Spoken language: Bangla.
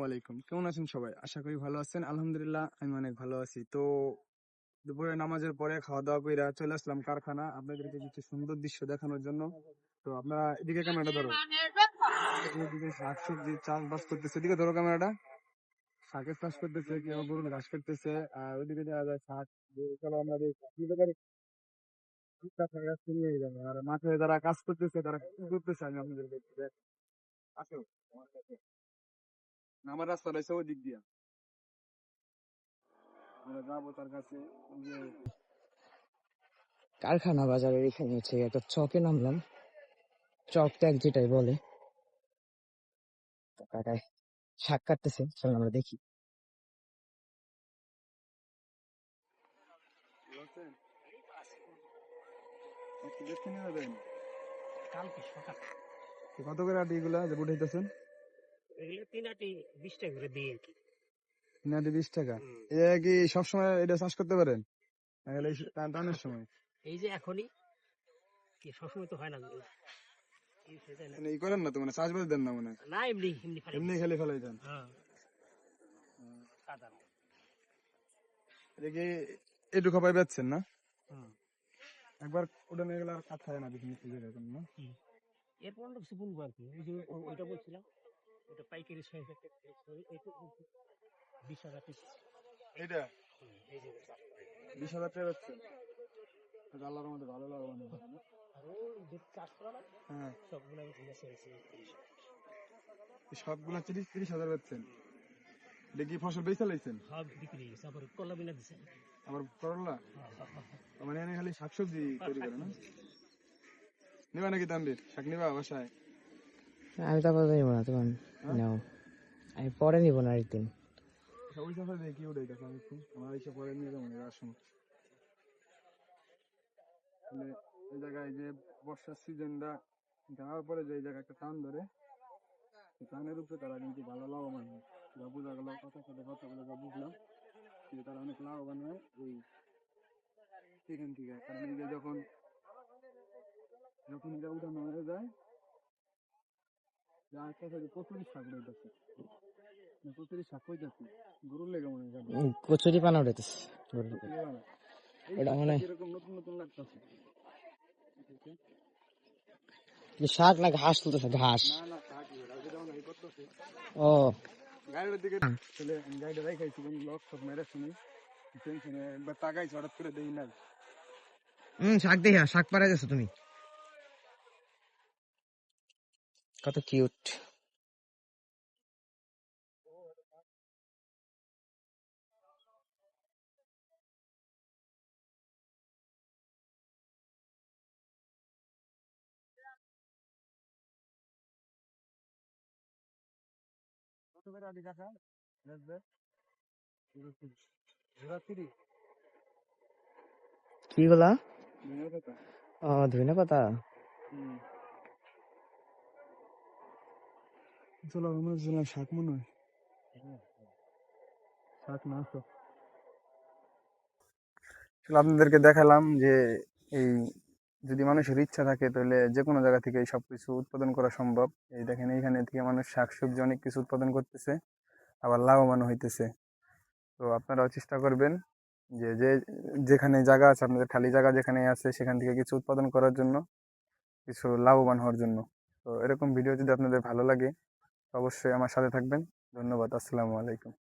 আলাইকুম। কেমন আছেন সবাই? আশা করি ভালো আছেন। আলহামদুলিল্লাহ আমি অনেক ভালো আছি। তো দুপুরে নামাজের পরে খাওয়া দাওয়া কইরা চলে আসলাম কারখানা আপনাদেরকে কিছু সুন্দর দৃশ্য দেখানোর জন্য। তো আপনারা এদিকে ক্যামেরাটা ধরো। এদিকে শাকসবজি চাষবাস করতেছে। এদিকে ধরো ক্যামেরাটা। শাকের চাষ করতেছে, কেউ গরুর ঘাস করতেছে। আর ওইদিকে দেখা যায় শাক চলো আমরা নিয়ে যাবো। আর মাঠে যারা কাজ করতেছে তারা কি করতেছে আমি আপনাদেরকে আসো আমার কাছে। আমার রাস্তা রয়েছে ওই দিক দিয়া। আমরা যাবো তার কাছে। ওই যে কারখানা বাজারের এখানে হচ্ছে একটা চকে নামলাম। চক ট্যাক যেটাই বলে, তো কাকায় শাক কাটতেছে, চল আমরা দেখি। বলছেন, একটু দেখতে নিয়ে যাবেন। কালকে সকাল তো কত করে আটি এগুলা যে উঠাইতেছেন? এগুলো 3 আটি 20 টাকা করে দিই আর কি। না 20 টাকা। এটা কি সবসময় এটা চাষ করতে পারেন? নাহলে এই টানের সময় এই যে এখনই কি সবসময় তো হয় না, এই সেটাই না। মানে ই করেন না তো, মানে চাষবাস দেন না মনে হয়। না এমনি এমনি ফেলে এমনি দিই। খেলে ফেলাই দেন। হ্যাঁ কাদা না। এটা কি এটুকু পাই বেচছেন না? হুম একবার ওটা নিয়ে গেলে আর কাজ হয় না বিজনেস এরকম না? কি এরপর আমরা কিছু বলবো আর কি। ওই যে ওইটা বলছিলাম, ওটা পাইকারি 6,000 টাকা, এইটা 20,000 পিস। এইটা এই যে চাষ করে। 20,000 টাকা বেচছেন? তো আল্লাহর মধ্যে ভালো লাগে মনে হয় না? আর ও যে চাষ করা না হ্যাঁ, সবগুলো আমি কিনে ছেড়েছি 30। এই সবগুলা 30,000 বেচছেন? এটা কি ফসল বেচা লাইছেন? সব বিক্রি হয়ে গেছে, আবার কলা বিনা দিছে। আবার করলা? মানে এনে খালি শাকসবজি তৈরি করে না? নিবা নাকি তানবীর? শাক নিবা বাসায়? আমি তো আপাতত নিবো না, তোমার হ্যাঁ? নাও, আমি পরে নিবো না একদিন। আচ্ছা, ওই চাষা দিয়ে কি উঠাই দেখো আমি একটু। আমার এসে পরে নিয়ে যাবো না আসুন। মানে এই জায়গায় যে বর্ষার সিজনটা যাওয়ার পরে যে এই জায়গায় একটা টান ধরে, সেই টানের উপরে তারা কিন্তু ভালো লাভবান হয়। যা বোঝা গেল কথা সাথে কথা বলে যা বুঝলাম যে তারা অনেক লাভবান হয় ওই এখান থেকে। কারণ এই যে যখন যখন এটা উঠানো হয়ে যায়, যা একটা প্রচুরই শাক রইতেছে, প্রচুরই শাক হইতেছে, গরুর লেগে মনে হয়। কচুরি পানা উঠেছে, এই ওটা শাকটা মানে কিরকম নতুন নতুন লাগতেছে। কি শাক না ঘাস তুলতেছে? ঘাস। না না শাক যেমন এই করতেছে ও গাড়ির দিকে চলে গাড়িটা রেখাইছি কোন লক সব মেরে শুনি টেনশনে একবার তাকাইছি হঠাৎ করে দেই নাই। শাক দেখে শাক পাড়াই যাচ্ছ তুমি, কত কিউট। কত করে আদি কাকা বেচবে? ঘোরা 30 কি গুলা? ধনিয়া পাতা। ও ধইনা পাতা। হুম, চলো আমার জন্য শাক মনে হয়। শাক না তো আসলে আপনাদেরকে দেখালাম যে এই যদি মানুষের ইচ্ছা থাকে তাহলে যে কোনো জায়গা থেকে এই সবকিছু উৎপাদন করা সম্ভব। এই দেখেন এইখানে থেকে মানুষ শাকসবজি অনেক কিছু উৎপাদন করতেছে, আবার লাভবান হইতেছে। তো আপনারাও চেষ্টা করবেন যে যে যেখানে জায়গা আছে, আপনাদের খালি জায়গা যেখানে আছে সেখান থেকে কিছু উৎপাদন করার জন্য, কিছু লাভবান হওয়ার জন্য। তো এরকম ভিডিও যদি আপনাদের ভালো লাগে অবশ্যই আমার সাথে থাকবেন। ধন্যবাদ। আসসালামু আলাইকুম।